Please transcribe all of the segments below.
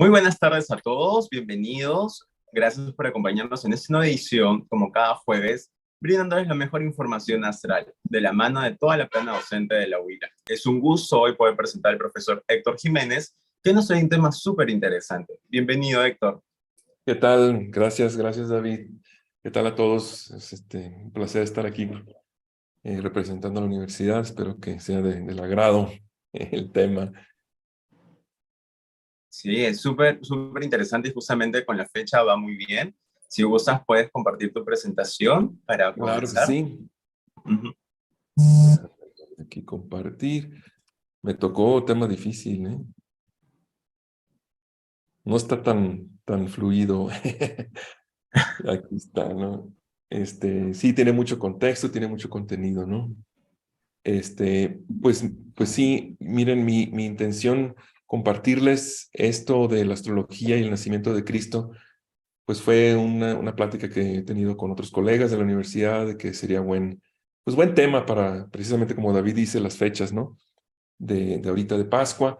Muy buenas tardes a todos, bienvenidos. Gracias por acompañarnos en esta nueva edición, como cada jueves, brindándoles la mejor información astral de la mano de toda la plana docente de la UILA. Es un gusto hoy poder presentar al profesor Héctor Jiménez, que nos trae un tema súper interesante. Bienvenido, Héctor. ¿Qué tal? Gracias David. ¿Qué tal a todos? Es un placer estar aquí representando a la universidad. Espero que sea del agrado el tema. Sí, es súper interesante y justamente con la fecha va muy bien. Si gustas, puedes compartir tu presentación para Claro que comenzar. sí. Ujú. Aquí compartir. Me tocó tema difícil, ¿eh? No está tan fluido. Aquí está, ¿no? Sí, tiene mucho contexto, tiene mucho contenido, ¿no? Pues sí, miren, mi intención compartirles esto de la astrología y el nacimiento de Cristo, pues fue una plática que he tenido con otros colegas de la universidad, de que sería buen tema para, precisamente como David dice, las fechas, ¿no? De ahorita de Pascua.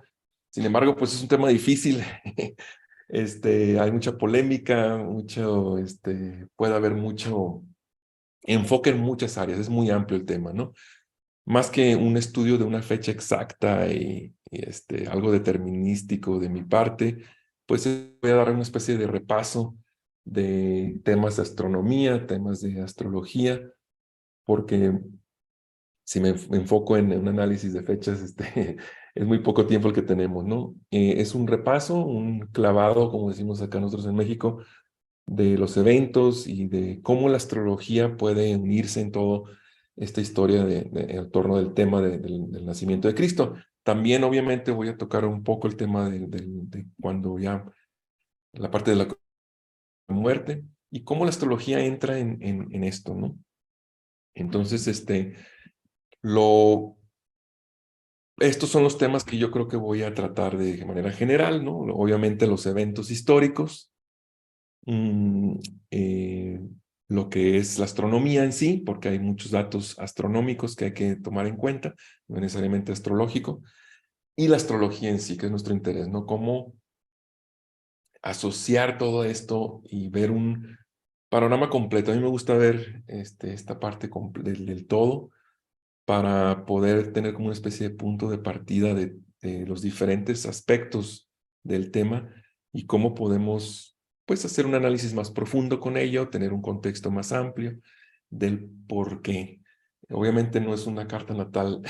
Sin embargo, pues es un tema difícil. Hay mucha polémica, puede haber mucho enfoque en muchas áreas, es muy amplio el tema, ¿no? Más que un estudio de una fecha exacta y algo determinístico de mi parte, pues voy a dar una especie de repaso de temas de astronomía, temas de astrología, porque si me enfoco en un análisis de fechas, es muy poco tiempo el que tenemos, ¿no? Es un repaso, un clavado, como decimos acá nosotros en México, de los eventos y de cómo la astrología puede unirse en toda esta historia en torno del tema del nacimiento de Cristo. También, obviamente, voy a tocar un poco el tema de cuando ya la parte de la muerte y cómo la astrología entra en esto, ¿no? Entonces, lo, estos son los temas que yo creo que voy a tratar de manera general, ¿no? Obviamente los eventos históricos, mm, eh, lo que es la astronomía en sí, porque hay muchos datos astronómicos que hay que tomar en cuenta, no necesariamente astrológico, y la astrología en sí, que es nuestro interés, ¿no? Cómo asociar todo esto y ver un panorama completo. A mí me gusta ver esta parte del todo para poder tener como una especie de punto de partida de los diferentes aspectos del tema y cómo podemos, pues, hacer un análisis más profundo con ello, tener un contexto más amplio del por qué. Obviamente no es una carta natal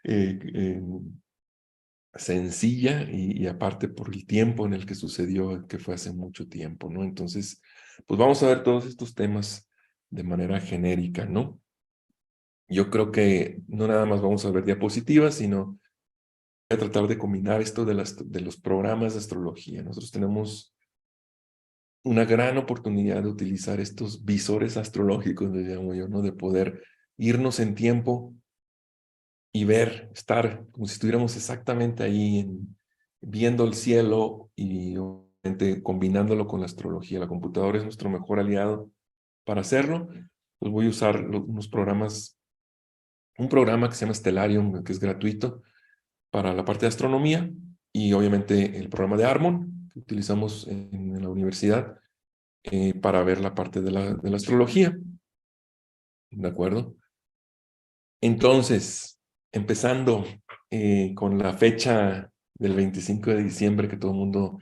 eh, sencilla y aparte por el tiempo en el que sucedió, que fue hace mucho tiempo, ¿no? Entonces, pues vamos a ver todos estos temas de manera genérica, ¿no? Yo creo que no nada más vamos a ver diapositivas, sino voy a tratar de combinar esto de los programas de astrología. Nosotros tenemos una gran oportunidad de utilizar estos visores astrológicos, les llamo yo, ¿no? De poder irnos en tiempo y ver, estar como si estuviéramos exactamente ahí, viendo el cielo y obviamente combinándolo con la astrología. La computadora es nuestro mejor aliado para hacerlo. Pues voy a usar unos programas, un programa que se llama Stellarium, que es gratuito para la parte de astronomía, y obviamente el programa de Harmon, que utilizamos en la universidad para ver la parte de la astrología. ¿De acuerdo? Entonces, empezando con la fecha del 25 de diciembre, que todo el mundo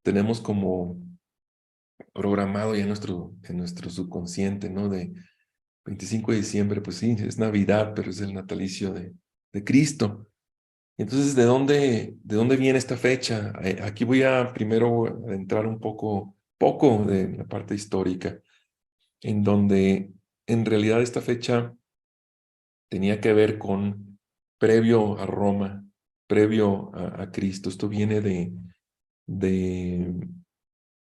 tenemos como programado ya en nuestro subconsciente, ¿no? De 25 de diciembre, pues sí, es Navidad, pero es el natalicio de Cristo. Entonces, ¿de dónde viene esta fecha? Aquí voy a primero adentrar poco de la parte histórica, en donde en realidad esta fecha tenía que ver con previo a Roma, previo a Cristo. Esto viene de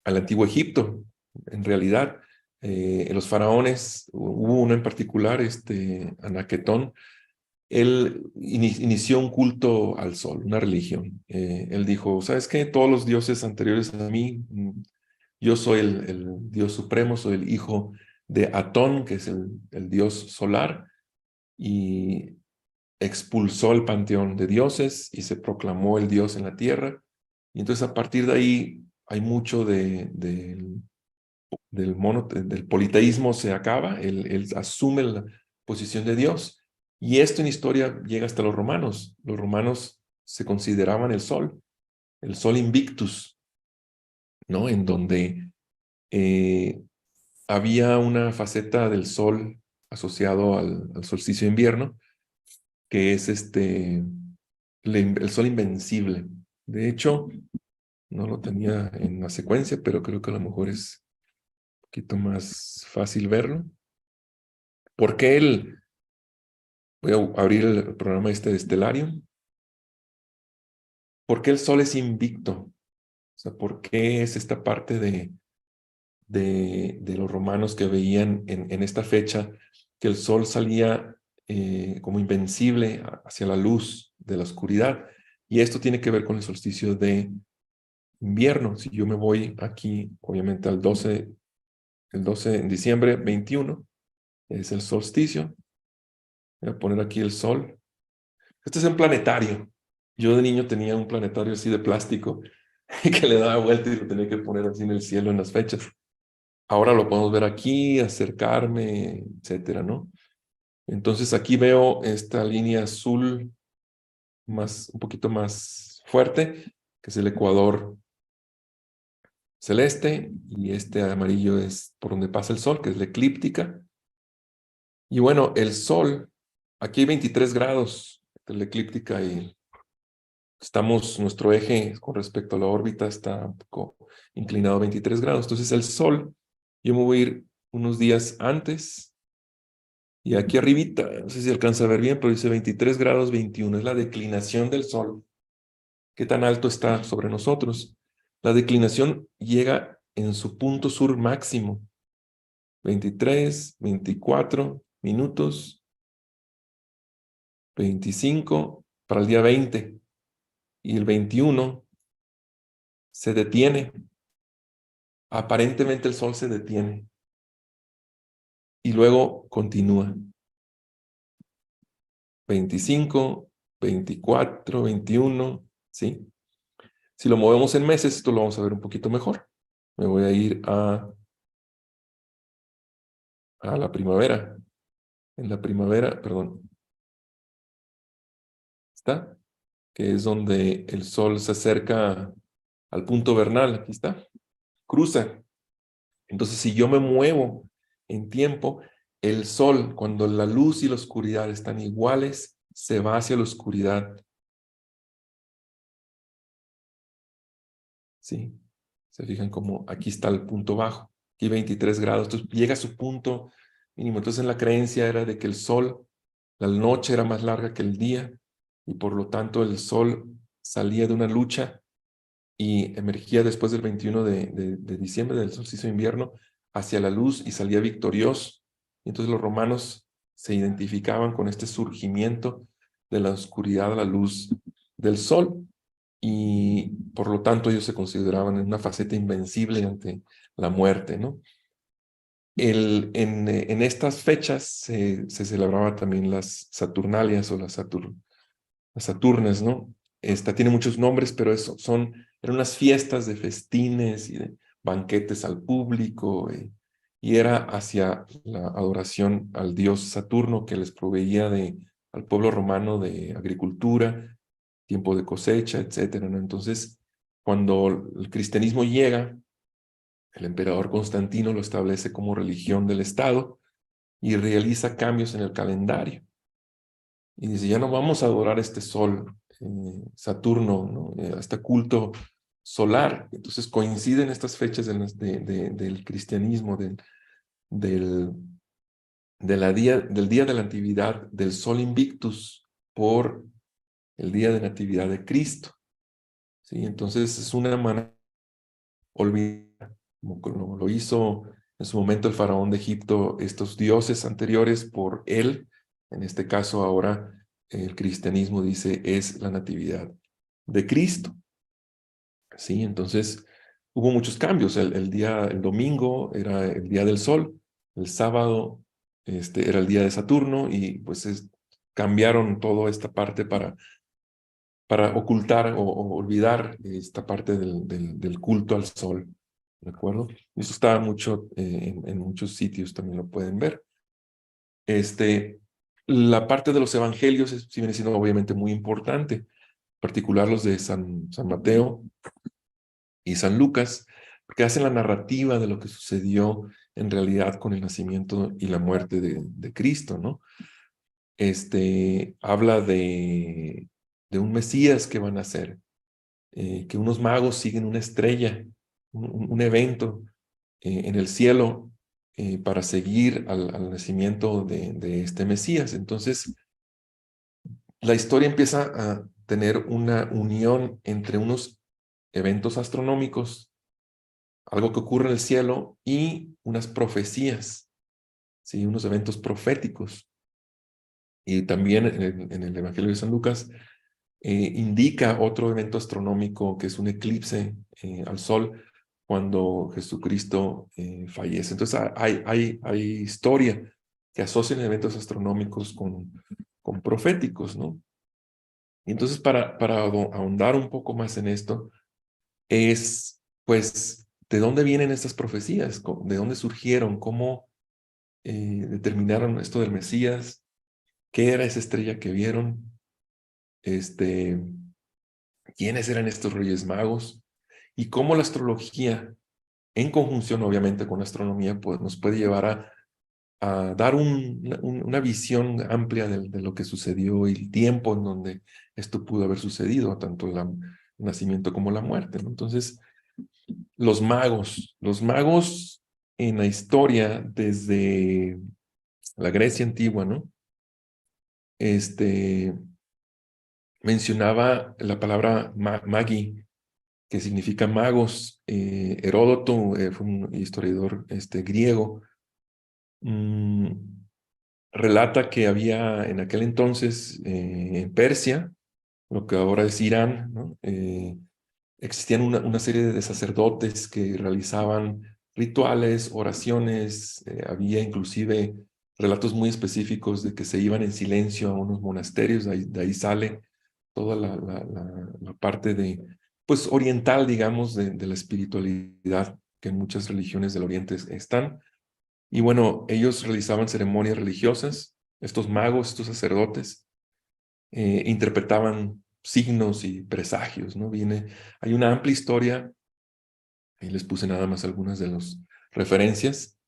al antiguo Egipto, en realidad. Los faraones, hubo uno en particular, Anaketón. Él inició un culto al sol, una religión. Él dijo, ¿sabes qué? Todos los dioses anteriores a mí, yo soy el dios supremo, soy el hijo de Atón, que es el dios solar, y expulsó el panteón de dioses y se proclamó el dios en la tierra Y entonces a partir de ahí hay mucho del politeísmo se acaba, él asume la posición de Dios. Y esto en historia llega hasta los romanos. Los romanos se consideraban el sol invictus, ¿no? En donde eh, había una faceta del sol asociado al solsticio de invierno, que es el sol invencible. De hecho, no lo tenía en la secuencia, pero creo que a lo mejor es un poquito más fácil verlo. Porque voy a abrir el programa de Stellarium. ¿Por qué el sol es invicto? O sea, ¿por qué es esta parte de los romanos que veían en esta fecha que el sol salía como invencible hacia la luz de la oscuridad? Y esto tiene que ver con el solsticio de invierno. Si yo me voy aquí, obviamente el 12 de diciembre 21, es el solsticio. Voy a poner aquí el sol. Este es un planetario. Yo de niño tenía un planetario así de plástico que le daba vuelta y lo tenía que poner así en el cielo en las fechas. Ahora lo podemos ver aquí, acercarme, etcétera, ¿no? Entonces aquí veo esta línea azul un poquito más fuerte, que es el ecuador celeste, y este amarillo es por donde pasa el sol, que es la eclíptica. Y bueno, el sol, aquí hay 23 grados entre la eclíptica y nuestro eje con respecto a la órbita está un poco inclinado a 23 grados. Entonces el sol, yo me voy a ir unos días antes. Y aquí arribita, no sé si alcanza a ver bien, pero dice 23 grados 21, es la declinación del Sol. ¿Qué tan alto está sobre nosotros? La declinación llega en su punto sur máximo, 23, 24 minutos, 25 para el día 20, y el 21 se detiene. Aparentemente el Sol se detiene y luego continúa. 25, 24, 21, ¿sí? Si lo movemos en meses, esto lo vamos a ver un poquito mejor. Me voy a ir a la primavera. En la primavera, perdón, ¿está? Que es donde el sol se acerca al punto vernal. Aquí está. Cruza. Entonces, si yo me muevo en tiempo, el sol, cuando la luz y la oscuridad están iguales, se va hacia la oscuridad. ¿Sí? Se fijan como aquí está el punto bajo. Aquí 23 grados. Entonces, llega a su punto mínimo. Entonces, la creencia era de que el sol, la noche era más larga que el día, y por lo tanto el sol salía de una lucha y emergía después del 21 de diciembre, del solsticio de invierno, hacia la luz y salía victorioso. Y entonces los romanos se identificaban con este surgimiento de la oscuridad a la luz del sol, y por lo tanto ellos se consideraban en una faceta invencible ante la muerte, ¿no? En estas fechas se celebraba también las Saturnalias o las Saturnas, ¿no? Esta tiene muchos nombres, pero eran unas fiestas de festines y de banquetes al público, y era hacia la adoración al dios Saturno, que les proveía al pueblo romano de agricultura, tiempo de cosecha, etcétera, ¿no? Entonces, cuando el cristianismo llega, el emperador Constantino lo establece como religión del Estado y realiza cambios en el calendario. Y dice, ya no vamos a adorar este sol, Saturno, ¿no? Este culto solar. Entonces coinciden estas fechas del cristianismo, del, del día de la natividad del sol invictus por el día de natividad de Cristo. ¿Sí? Entonces es una manera olvidar, como lo hizo en su momento el faraón de Egipto, estos dioses anteriores por él. En este caso ahora el cristianismo dice es la natividad de Cristo. Sí, entonces hubo muchos cambios. El domingo era el día del sol, el sábado era el día de Saturno, y pues cambiaron toda esta parte para para ocultar o olvidar esta parte del culto al sol, ¿de acuerdo? Eso está mucho en muchos sitios, también lo pueden ver. La parte de los evangelios sí viene siendo obviamente muy importante, en particular los de San Mateo y San Lucas, porque hacen la narrativa de lo que sucedió en realidad con el nacimiento y la muerte de Cristo, ¿no? Habla de un Mesías que van a nacer, que unos magos siguen una estrella, un evento en el cielo para seguir al nacimiento de este Mesías. Entonces, la historia empieza a tener una unión entre unos eventos astronómicos, algo que ocurre en el cielo, y unas profecías, ¿sí? Unos eventos proféticos. Y también en el Evangelio de San Lucas indica otro evento astronómico que es un eclipse al sol cuando Jesucristo fallece. Entonces hay historia que asocian eventos astronómicos con proféticos, ¿no? Y entonces para ahondar un poco más en esto, es pues, ¿de dónde vienen estas profecías? ¿De dónde surgieron? ¿Cómo determinaron esto del Mesías? ¿Qué era esa estrella que vieron? Este, ¿Quiénes eran estos Reyes Magos? Y cómo la astrología, en conjunción obviamente con la astronomía, pues nos puede llevar a dar una visión amplia de lo que sucedió y el tiempo en donde esto pudo haber sucedido, tanto el nacimiento como la muerte, ¿no? Entonces, los magos en la historia desde la Grecia antigua, ¿no? Mencionaba la palabra magi, que significa magos. Heródoto fue un historiador griego. mm, Relata que había en aquel entonces en Persia, lo que ahora es Irán, ¿no? Existían una serie de sacerdotes que realizaban rituales, oraciones, había inclusive relatos muy específicos de que se iban en silencio a unos monasterios, de ahí sale toda la parte pues, oriental, digamos, de la espiritualidad que en muchas religiones del Oriente están. Y bueno, ellos realizaban ceremonias religiosas, estos magos, estos sacerdotes, interpretaban signos y presagios, ¿no? Hay una amplia historia, ahí les puse nada más algunas de las referencias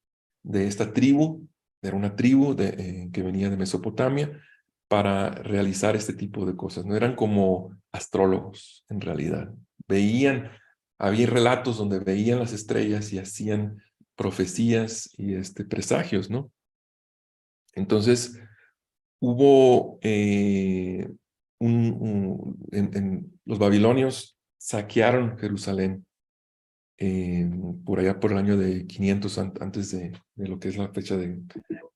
de esta tribu, era una tribu que venía de Mesopotamia para realizar este tipo de cosas, ¿no? Eran como astrólogos, en realidad. Había relatos donde veían las estrellas y hacían profecías y presagios, ¿no? Entonces, hubo los babilonios saquearon Jerusalén por allá por el año de 500 antes de lo que es la fecha de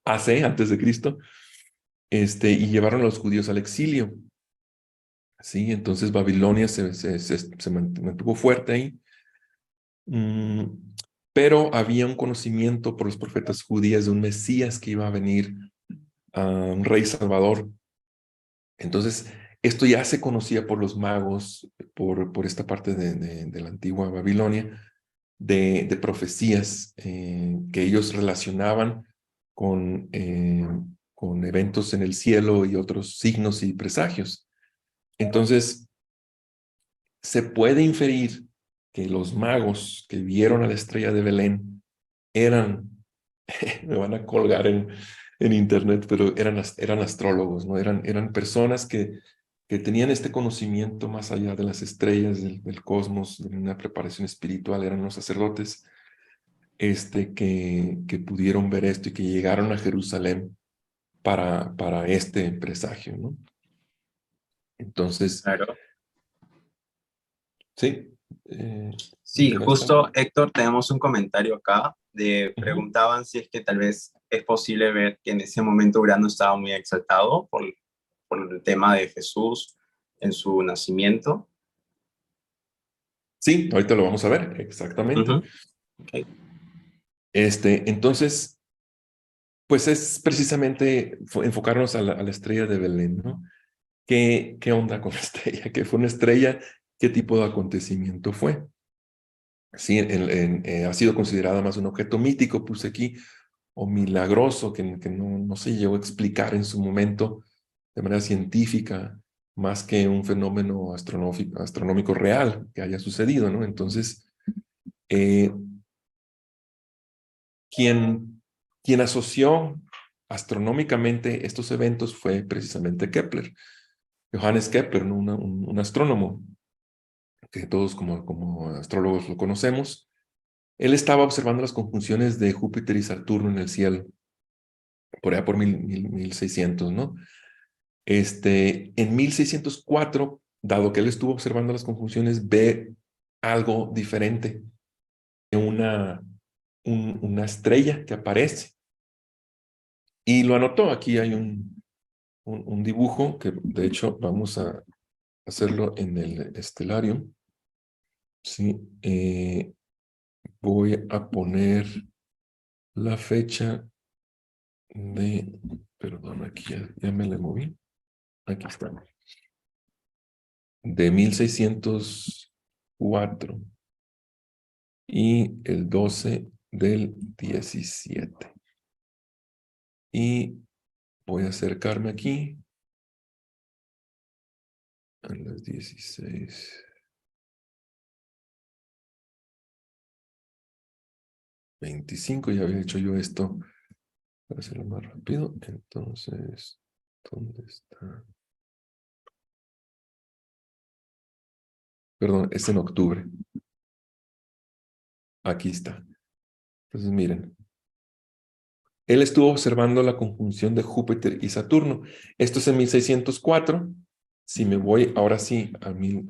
AC, antes de Cristo, y llevaron a los judíos al exilio. Sí, entonces Babilonia se mantuvo fuerte ahí. Mm, pero había un conocimiento por los profetas judíos de un Mesías que iba a venir, un rey salvador. Entonces, esto ya se conocía por los magos, por esta parte de la antigua Babilonia, de profecías que ellos relacionaban con eventos en el cielo y otros signos y presagios. Entonces, se puede inferir que los magos que vieron a la estrella de Belén eran, me van a colgar en internet, pero eran astrólogos, ¿no? Eran personas que tenían este conocimiento más allá de las estrellas, del cosmos, de una preparación espiritual, eran los sacerdotes, que pudieron ver esto y que llegaron a Jerusalén para este presagio, ¿no? Entonces, Claro. sí. Sí, ¿Mencionaste algo? justo Héctor, tenemos un comentario acá Ujú. preguntaban si es que tal vez es posible ver que en ese momento Urano estaba muy exaltado por el tema de Jesús en su nacimiento. Sí, ahorita lo vamos a ver, exactamente. Ujú, ok. Entonces, pues es precisamente enfocarnos a la estrella de Belén, ¿no? ¿qué onda con la estrella? ¿Qué fue una estrella? ¿Qué tipo de acontecimiento fue? Sí, ha sido considerada más un objeto mítico, puse aquí, o milagroso, que no se llegó a explicar en su momento de manera científica, más que un fenómeno astronómico real que haya sucedido, ¿no? Entonces, eh, quien asoció astronómicamente estos eventos fue precisamente Kepler, Johannes Kepler, ¿no? Un astrónomo que todos como astrólogos lo conocemos. Él estaba observando las conjunciones de Júpiter y Saturno en el cielo, por allá por 1600, ¿no? En 1604, dado que él estuvo observando las conjunciones, ve algo diferente, una estrella que aparece. Y lo anotó. Aquí hay un dibujo que, de hecho, vamos a hacerlo en el estelario. Sí, voy a poner la fecha perdón, aquí ya me la moví. Aquí está. De 1604 y el 12 del 17. Y voy a acercarme aquí a las 16:25. Ya había hecho yo esto para hacerlo más rápido. Entonces, ¿dónde está? Perdón, es en octubre. Aquí está. Entonces, miren. Él estuvo observando la conjunción de Júpiter y Saturno. Esto es en 1604. Si me voy ahora sí en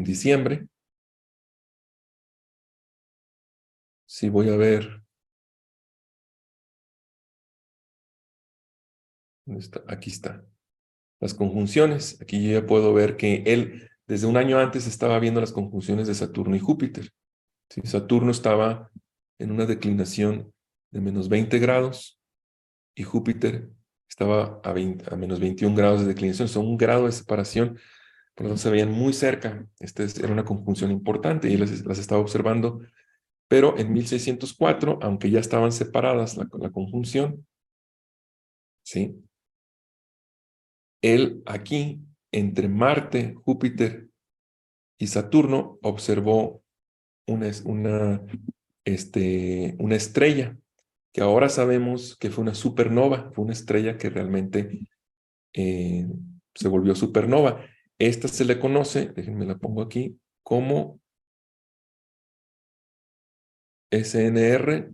diciembre, si voy a ver, ¿dónde está? Aquí está. Las conjunciones. Aquí yo ya puedo ver que él desde un año antes estaba viendo las conjunciones de Saturno y Júpiter. ¿Sí? Saturno estaba en una declinación de menos 20 grados y Júpiter estaba a menos 21 grados de declinación. Son un grado de separación. Por lo tanto, se veían muy cerca. Era una conjunción importante y él las estaba observando. Pero en 1604, aunque ya estaban separadas la conjunción, ¿sí? Él aquí, entre Marte, Júpiter y Saturno, observó una estrella que ahora sabemos que fue una supernova, fue una estrella que realmente se volvió supernova. Esta se le conoce, déjenme la pongo aquí, como SNR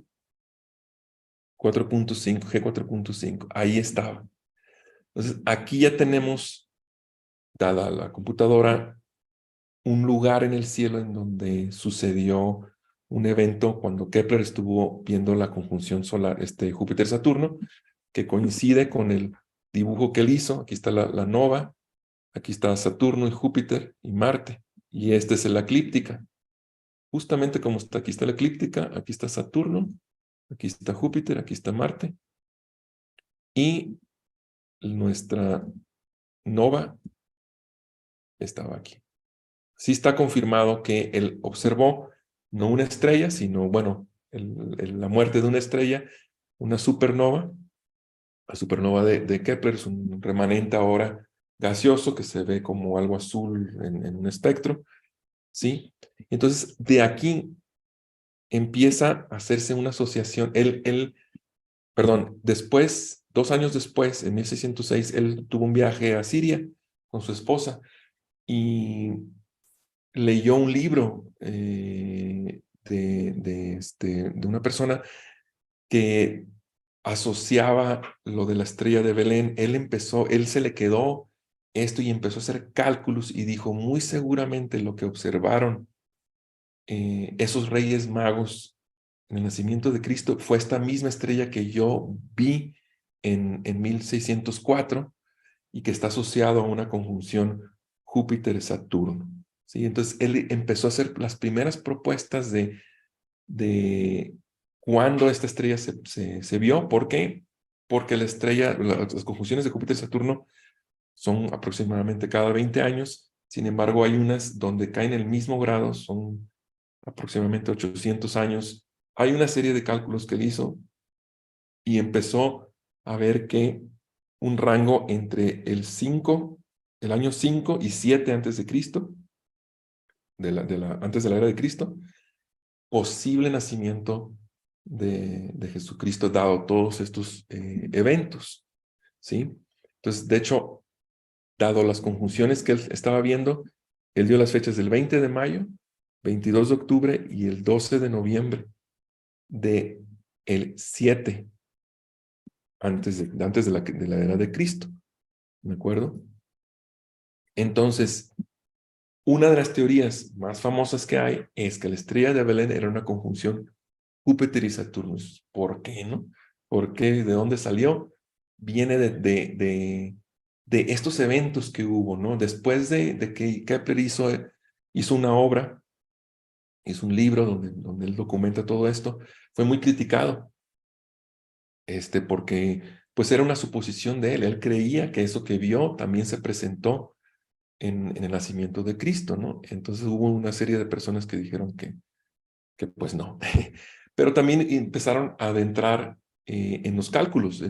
4.5, G4.5. Ahí estaba. Entonces, aquí ya tenemos, dada la computadora, un lugar en el cielo en donde sucedió un evento cuando Kepler estuvo viendo la conjunción solar, Júpiter-Saturno, que coincide con el dibujo que él hizo. Aquí está la nova, aquí está Saturno y Júpiter y Marte, y esta es la eclíptica. Justamente como está, aquí está la eclíptica, aquí está Saturno, aquí está Júpiter, aquí está Marte, y nuestra nova estaba aquí. Sí está confirmado que él observó no una estrella, sino, bueno, la muerte de una estrella, una supernova. La supernova de Kepler es un remanente ahora gaseoso que se ve como algo azul en un espectro, ¿sí? Entonces, de aquí empieza a hacerse una asociación. Perdón, después, 2 años después, en 1606, él tuvo un viaje a Siria con su esposa y leyó un libro de una persona que asociaba lo de la estrella de Belén. Él se le quedó esto y empezó a hacer cálculos y dijo, muy seguramente lo que observaron esos reyes magos en el nacimiento de Cristo fue esta misma estrella que yo vi en 1604 y que está asociado a una conjunción Júpiter-Saturno. ¿Sí? Entonces él empezó a hacer las primeras propuestas de cuándo esta estrella se vio. ¿Por qué? Porque la estrella, las conjunciones de Júpiter-Saturno son aproximadamente cada 20 años. Sin embargo, hay unas donde caen en el mismo grado, son aproximadamente 800 años. Hay una serie de cálculos que él hizo y empezó a ver que un rango entre el año 5 y 7 antes de Cristo, antes de la era de Cristo, posible nacimiento de Jesucristo, dado todos estos eventos, ¿sí? Entonces, de hecho, dado las conjunciones que él estaba viendo, él dio las fechas del 20 de mayo, 22 de octubre y el 12 de noviembre de el 7 antes de la era de Cristo, ¿de acuerdo? Entonces, una de las teorías más famosas que hay es que la estrella de Belén era una conjunción Júpiter y Saturno. ¿Por qué, no? ¿Por qué? ¿De dónde salió? Viene de estos eventos que hubo, ¿no? Después de que Kepler hizo una obra, hizo un libro donde él documenta todo esto, fue muy criticado, porque pues era una suposición de él. Él creía que eso que vio también se presentó en el nacimiento de Cristo, ¿no? Entonces hubo una serie de personas que dijeron que pues no. Pero también empezaron a adentrar en los cálculos,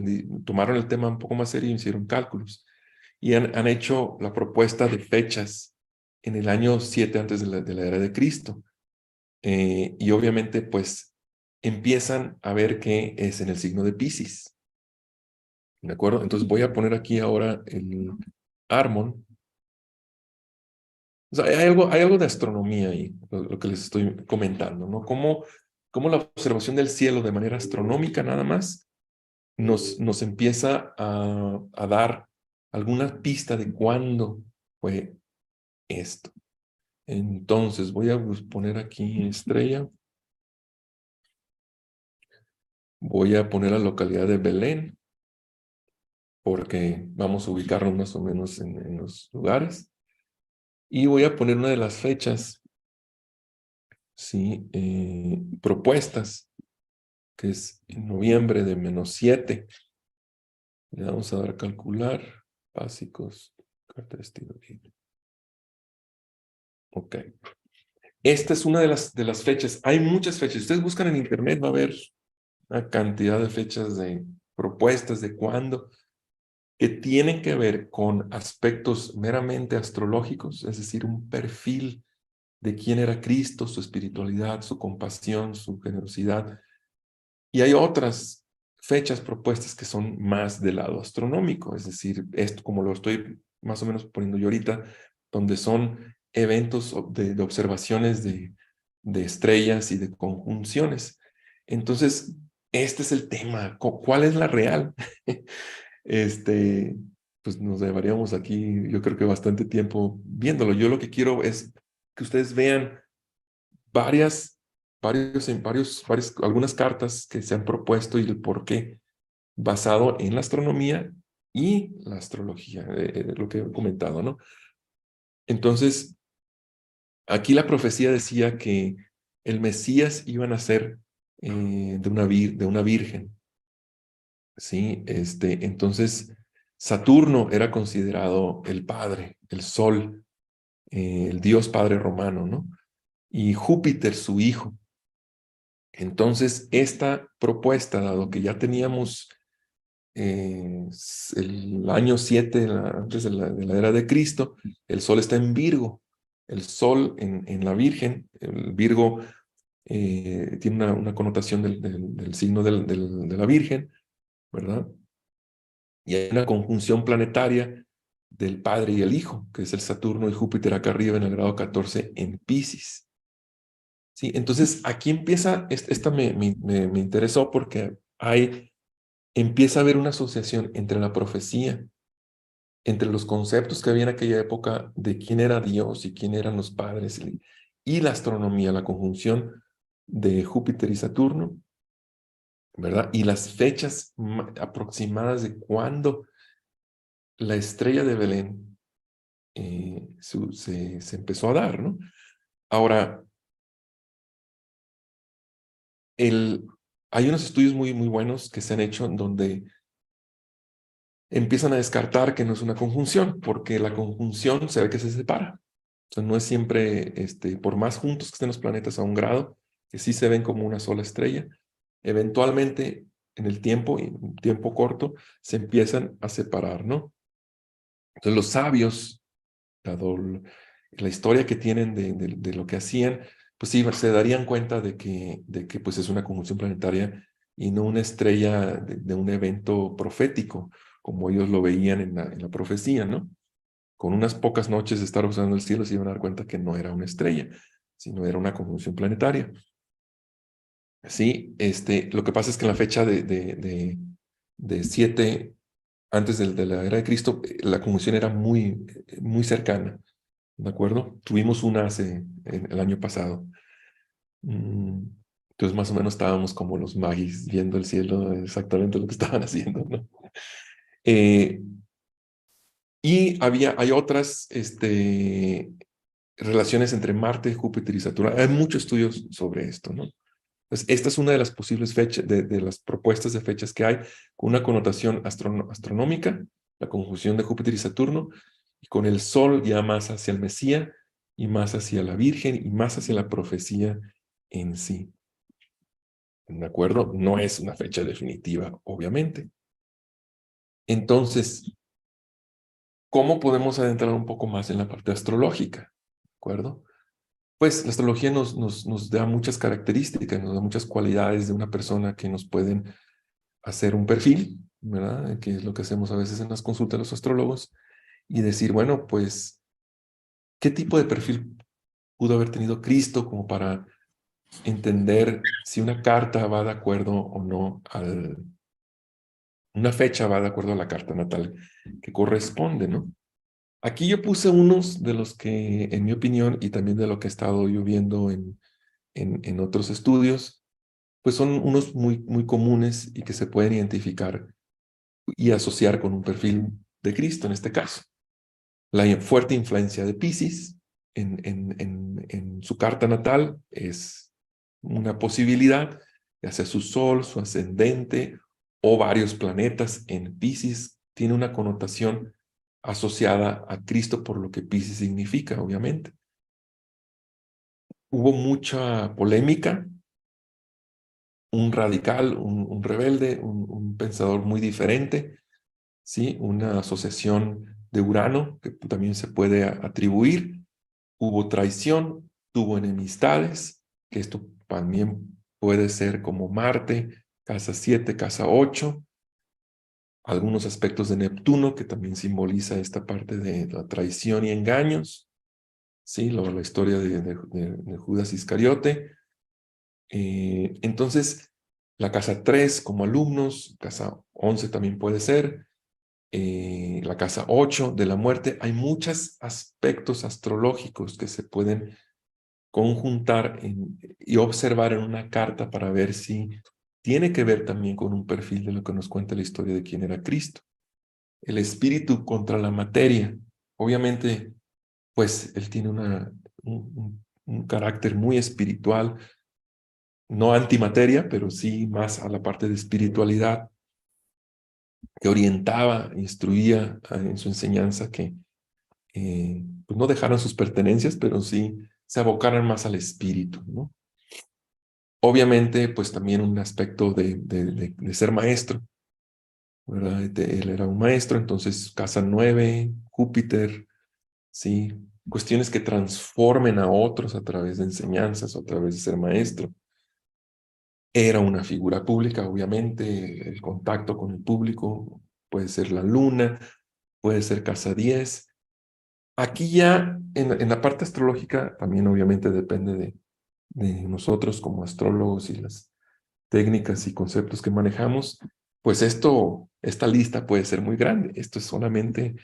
tomaron el tema un poco más serio y hicieron cálculos. Y han hecho la propuesta de fechas en el año 7 antes de la era de Cristo. Y obviamente pues empiezan a ver que es en el signo de Piscis. ¿De acuerdo? Entonces voy a poner aquí ahora el Armon. O sea, hay algo de astronomía ahí, lo que les estoy comentando, ¿no? Cómo la observación del cielo de manera astronómica nada más nos empieza a dar alguna pista de cuándo fue esto. Entonces, voy a poner aquí estrella. Voy a poner la localidad de Belén, porque vamos a ubicarnos más o menos en los lugares. Y voy a poner una de las fechas, ¿sí? Propuestas, que es en noviembre de -7. Le vamos a dar a calcular básicos, carta de estilo. Ok. Esta es una de las fechas. Hay muchas fechas. Si ustedes buscan en internet, va a haber una cantidad de fechas de propuestas de cuándo, que tienen que ver con aspectos meramente astrológicos, es decir, un perfil de quién era Cristo, su espiritualidad, su compasión, su generosidad. Y hay otras fechas propuestas que son más del lado astronómico, es decir, esto como lo estoy más o menos poniendo yo ahorita, donde son eventos de observaciones de estrellas y de conjunciones. Entonces, este es el tema. ¿Cuál es la real? Este, pues nos llevaríamos aquí, yo creo que bastante tiempo viéndolo. Yo lo que quiero es que ustedes vean algunas cartas que se han propuesto y el por qué, basado en la astronomía y la astrología, lo que he comentado, ¿no? Entonces, aquí la profecía decía que el Mesías iba a nacer de una virgen, ¿sí? Entonces, Saturno era considerado el padre, el sol, el dios padre romano, ¿no? Y Júpiter, su hijo. Entonces, esta propuesta, dado que ya teníamos el año 7, antes de la era de Cristo, el sol está en Virgo. El sol en la Virgen, el Virgo tiene una connotación del signo de la Virgen, ¿verdad? Y hay una conjunción planetaria del Padre y el Hijo, que es el Saturno y Júpiter acá arriba en el grado 14 en Piscis. Sí, entonces aquí empieza, esta me interesó porque empieza a haber una asociación entre la profecía, entre los conceptos que había en aquella época de quién era Dios y quién eran los padres, y la astronomía, la conjunción de Júpiter y Saturno, ¿verdad? Y las fechas aproximadas de cuándo la estrella de Belén se empezó a dar, ¿no? Ahora, hay unos estudios muy, muy buenos que se han hecho donde empiezan a descartar que no es una conjunción, porque la conjunción se ve que se separa. O sea, no es siempre, por más juntos que estén los planetas a un grado, que sí se ven como una sola estrella, eventualmente en el tiempo, y en un tiempo corto, se empiezan a separar, ¿no? Entonces los sabios, dado la historia que tienen de lo que hacían, pues sí, se darían cuenta de que pues es una conjunción planetaria y no una estrella de un evento profético, como ellos lo veían en la profecía, ¿no? Con unas pocas noches de estar observando el cielo se iban a dar cuenta que no era una estrella, sino era una conjunción planetaria. Sí, lo que pasa es que en la fecha de 7 antes de la era de Cristo, la conjunción era muy cercana, ¿de acuerdo? Tuvimos una el año pasado. Entonces más o menos estábamos como los magis viendo el cielo, exactamente lo que estaban haciendo, ¿no? Eh, y hay otras relaciones entre Marte, Júpiter y Saturno. Hay muchos estudios sobre esto, ¿no? Pues esta es una de las posibles fechas, de las propuestas de fechas que hay, con una connotación astronómica, la conjunción de Júpiter y Saturno, y con el Sol ya más hacia el Mesías, y más hacia la Virgen, y más hacia la profecía en sí. ¿De acuerdo? No es una fecha definitiva, obviamente. Entonces, ¿cómo podemos adentrar un poco más en la parte astrológica? ¿De acuerdo? Pues la astrología nos da muchas características, nos da muchas cualidades de una persona que nos pueden hacer un perfil, ¿verdad? Que es lo que hacemos a veces en las consultas de los astrólogos, y decir, bueno, pues, ¿qué tipo de perfil pudo haber tenido Cristo como para entender si una carta va de acuerdo o no una fecha va de acuerdo a la carta natal que corresponde, ¿no? Aquí yo puse unos de los que, en mi opinión, y también de lo que he estado yo viendo en otros estudios, pues son unos muy comunes y que se pueden identificar y asociar con un perfil de Cristo en este caso. La fuerte influencia de Piscis en su carta natal es una posibilidad, ya sea su sol, su ascendente o varios planetas en Piscis, tiene una connotación asociada a Cristo por lo que Piscis significa, obviamente. Hubo mucha polémica, un radical, un rebelde, un pensador muy diferente, ¿sí? Una asociación de Urano que también se puede atribuir. Hubo traición, tuvo enemistades, que esto también puede ser como Marte, casa 7, casa 8, algunos aspectos de Neptuno, que también simboliza esta parte de la traición y engaños, ¿sí? La historia de Judas Iscariote. Entonces, la casa 3 como alumnos, casa 11 también puede ser, la casa 8 de la muerte. Hay muchos aspectos astrológicos que se pueden conjuntar y observar en una carta para ver si tiene que ver también con un perfil de lo que nos cuenta la historia de quién era Cristo. El espíritu contra la materia. Obviamente, pues él tiene un carácter muy espiritual, no antimateria, pero sí más a la parte de espiritualidad, que orientaba, instruía en su enseñanza que pues no dejaran sus pertenencias, pero sí se abocaran más al espíritu, ¿no? Obviamente, pues también un aspecto de ser maestro, ¿verdad? Él era un maestro, entonces casa 9, Júpiter, ¿sí? Cuestiones que transformen a otros a través de enseñanzas o a través de ser maestro. Era una figura pública, obviamente, el contacto con el público, puede ser la luna, puede ser casa 10. Aquí ya, en la parte astrológica, también obviamente depende de nosotros como astrólogos y las técnicas y conceptos que manejamos, pues esta lista puede ser muy grande. Esto es solamente,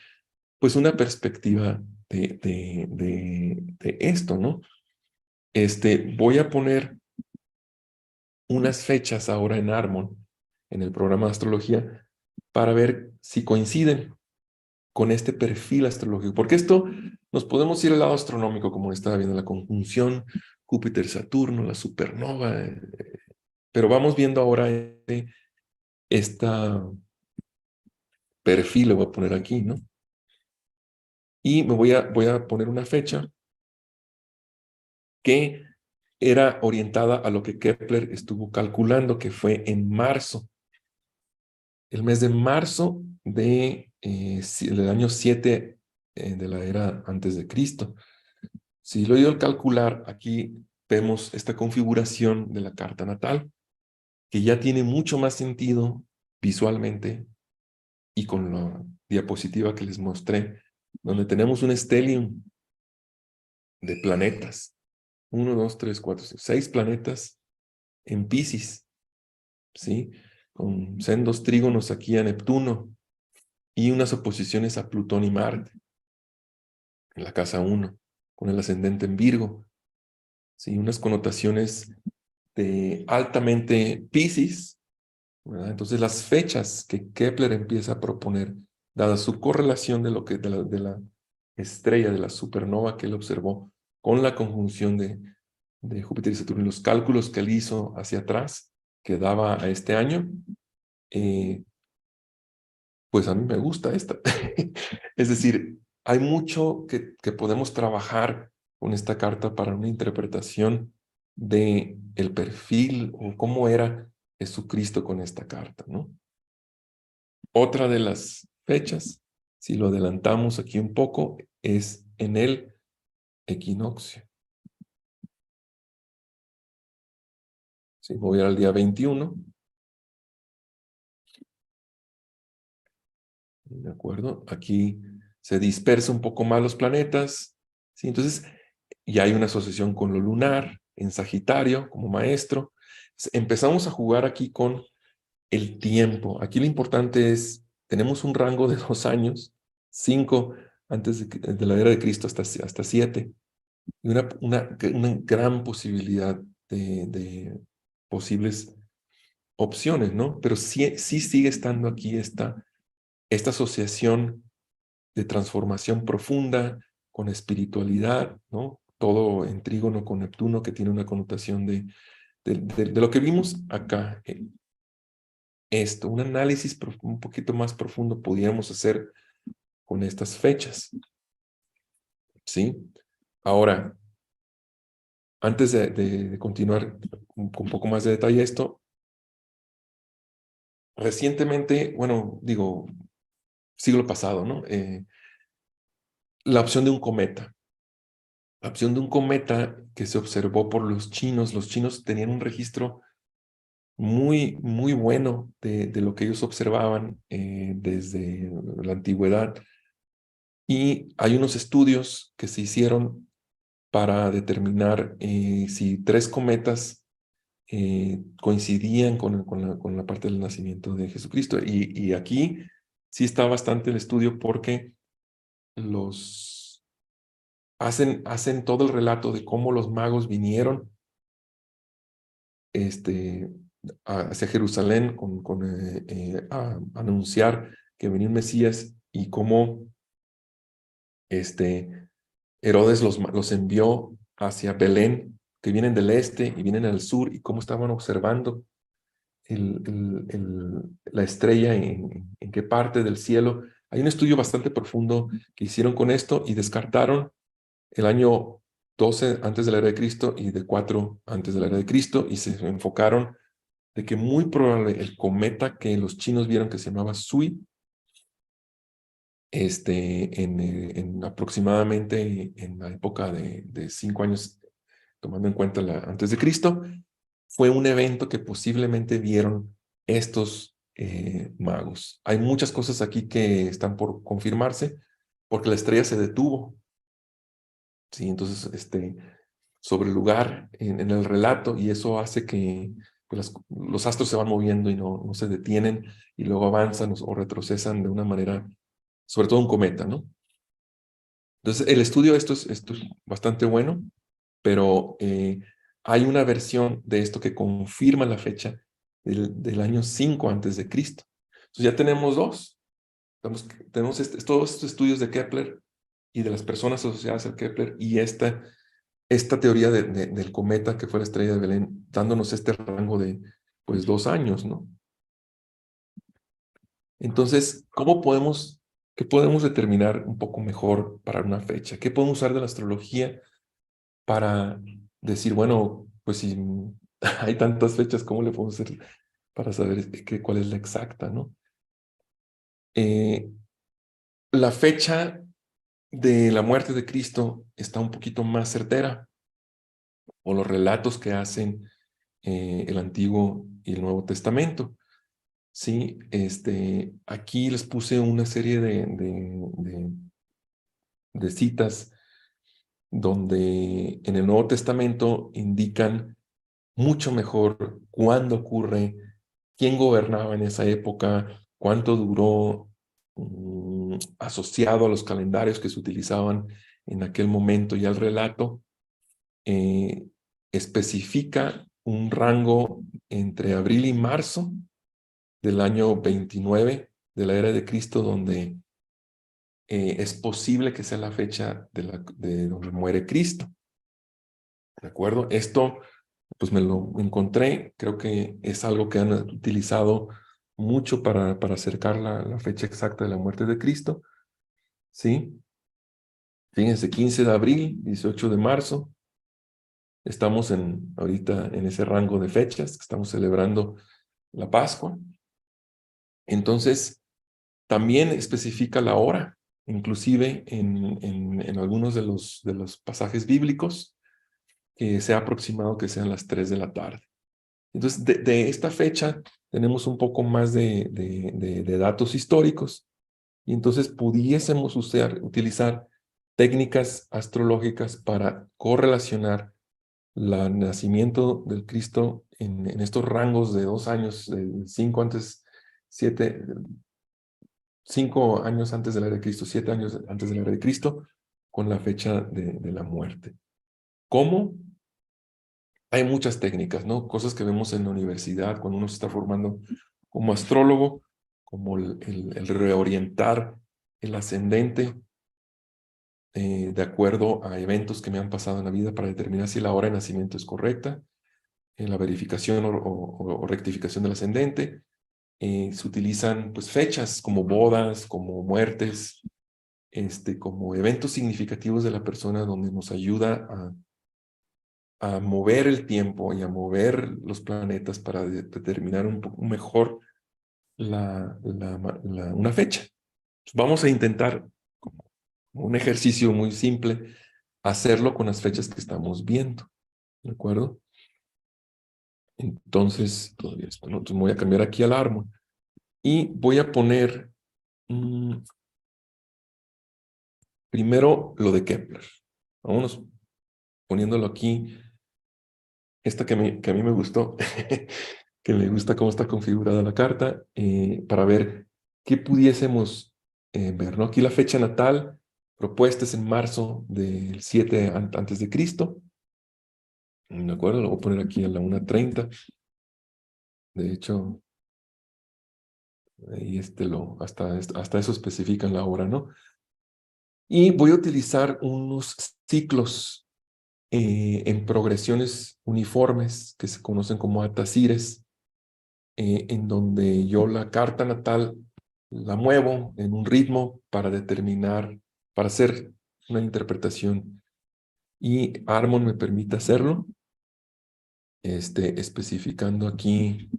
pues, una perspectiva de esto, ¿no? Voy a poner unas fechas ahora en Harmon, en el programa de astrología, para ver si coinciden con este perfil astrológico, porque esto nos podemos ir al lado astronómico, como estaba viendo la conjunción Júpiter-Saturno, la supernova, pero vamos viendo ahora esta perfil, lo voy a poner aquí, ¿no? Y voy a poner una fecha que era orientada a lo que Kepler estuvo calculando, que fue en marzo. El mes de marzo del año 7 de la era antes de Cristo. Si lo he ido al calcular, aquí vemos esta configuración de la carta natal, que ya tiene mucho más sentido visualmente y con la diapositiva que les mostré, donde tenemos un stellium de planetas. 1, 2, 3, 4, 6 planetas en Piscis, ¿sí? Con sendos trígonos aquí a Neptuno y unas oposiciones a Plutón y Marte en la casa 1, con el ascendente en Virgo, ¿sí? Unas connotaciones de altamente Piscis, ¿verdad? Entonces las fechas que Kepler empieza a proponer, dada su correlación de la estrella, de la supernova que él observó, con la conjunción de Júpiter y Saturno, y los cálculos que él hizo hacia atrás, que daba a este año, pues a mí me gusta esta. Es decir, hay mucho que podemos trabajar con esta carta para una interpretación de el perfil o cómo era Jesucristo con esta carta, ¿no? Otra de las fechas, si lo adelantamos aquí un poco, es en el equinoccio. Si voy al día 21, ¿de acuerdo? Aquí se dispersa un poco más los planetas, ¿sí? Entonces, ya hay una asociación con lo lunar, en Sagitario, como maestro. Empezamos a jugar aquí con el tiempo. Aquí lo importante es, tenemos un rango de 2 años, 5 antes de la era de Cristo hasta 7, y una gran posibilidad de posibles opciones, ¿no? Pero sí sigue estando aquí esta asociación de transformación profunda con espiritualidad, ¿no? Todo en trígono con Neptuno, que tiene una connotación de lo que vimos acá. Un análisis un poquito más profundo podríamos hacer con estas fechas, ¿sí? Ahora, antes de continuar con un poco más de detalle esto, recientemente, bueno, digo, siglo pasado, ¿no? La opción de un cometa. La opción de un cometa que se observó por los chinos tenían un registro muy bueno de lo que ellos observaban desde la antigüedad. Y hay unos estudios que se hicieron para determinar si 3 cometas coincidían con la parte del nacimiento de Jesucristo. Y aquí sí está bastante el estudio porque hacen todo el relato de cómo los magos vinieron hacia Jerusalén a anunciar que venía un Mesías y cómo Herodes los envió hacia Belén, que vienen del este y vienen al sur, y cómo estaban observando la estrella en qué parte del cielo. Hay un estudio bastante profundo que hicieron con esto y descartaron el año 12 antes de la era de Cristo y de 4 antes de la era de Cristo, y se enfocaron de que muy probable el cometa que los chinos vieron, que se llamaba Sui, en aproximadamente en la época de 5 años, tomando en cuenta antes de Cristo, fue un evento que posiblemente vieron estos magos. Hay muchas cosas aquí que están por confirmarse, porque la estrella se detuvo, ¿sí? Entonces, sobre el lugar en el relato, y eso hace que pues, los astros se van moviendo y no se detienen, y luego avanzan o retrocesan de una manera, sobre todo un cometa, ¿no? Entonces, el estudio de esto es bastante bueno, pero hay una versión de esto que confirma la fecha del año 5 antes de Cristo. Entonces ya tenemos 2. Tenemos todos estos estudios de Kepler y de las personas asociadas al Kepler, y esta teoría del cometa que fue la estrella de Belén, dándonos este rango de pues 2 años, ¿no? Entonces, qué podemos determinar un poco mejor para una fecha? ¿Qué podemos usar de la astrología para decir, bueno, pues si hay tantas fechas, ¿cómo le podemos hacer para saber cuál es la exacta, ¿no? La fecha de la muerte de Cristo está un poquito más certera, o los relatos que hacen el Antiguo y el Nuevo Testamento. Sí, aquí les puse una serie de citas donde en el Nuevo Testamento indican mucho mejor cuándo ocurre, quién gobernaba en esa época, cuánto duró, asociado a los calendarios que se utilizaban en aquel momento, y el relato eh, especifica un rango entre abril y marzo del año 29 de la era de Cristo, donde es posible que sea la fecha de donde muere Cristo. ¿De acuerdo? Esto, pues me lo encontré, creo que es algo que han utilizado mucho para acercar la fecha exacta de la muerte de Cristo, ¿sí? Fíjense, 15 de abril, 18 de marzo, estamos ahorita en ese rango de fechas, estamos celebrando la Pascua. Entonces, también especifica la hora, inclusive en algunos de los pasajes bíblicos, que se ha aproximado que sean las 3 de la tarde. Entonces, de esta fecha tenemos un poco más de datos históricos, y entonces pudiésemos utilizar técnicas astrológicas para correlacionar el nacimiento del Cristo en estos rangos de 2 años, 7, 5 años antes de la era de Cristo, 7 años antes de la era de Cristo, con la fecha de la muerte. ¿Cómo? Hay muchas técnicas, ¿no? Cosas que vemos en la universidad cuando uno se está formando como astrólogo, como el reorientar el ascendente de acuerdo a eventos que me han pasado en la vida para determinar si la hora de nacimiento es correcta, en la verificación o rectificación del ascendente. Se utilizan pues fechas como bodas, como muertes, como eventos significativos de la persona, donde nos ayuda a mover el tiempo y a mover los planetas para determinar un poco mejor una fecha. Vamos a intentar, como un ejercicio muy simple, hacerlo con las fechas que estamos viendo, ¿de acuerdo? Entonces, todavía esto, ¿no? Entonces voy a cambiar aquí al árbol y voy a poner primero lo de Kepler. Vámonos poniéndolo aquí. Esta que a mí me gustó, que me gusta cómo está configurada la carta, para ver qué pudiésemos ver, ¿no? Aquí la fecha natal propuesta es en marzo del 7 antes de Cristo. ¿De acuerdo? Lo voy a poner aquí a la 1:30. De hecho, ahí hasta eso especifican la hora, ¿no? Y voy a utilizar unos ciclos en progresiones uniformes que se conocen como atacires, en donde yo la carta natal la muevo en un ritmo para determinar, para hacer una interpretación. Y Harmon me permite hacerlo, especificando aquí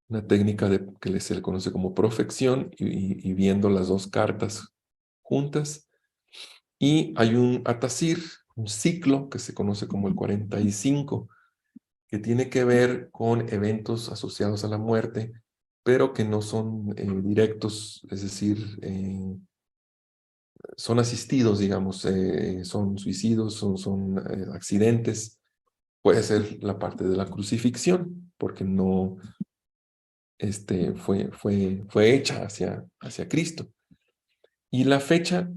una técnica que se le conoce como profección, y viendo las dos cartas juntas. Y hay un atacir, un ciclo que se conoce como el 45, que tiene que ver con eventos asociados a la muerte, pero que no son directos, es decir, son asistidos, digamos, son suicidios, son accidentes. Puede ser la parte de la crucifixión, porque no fue hecha hacia Cristo. Y la fecha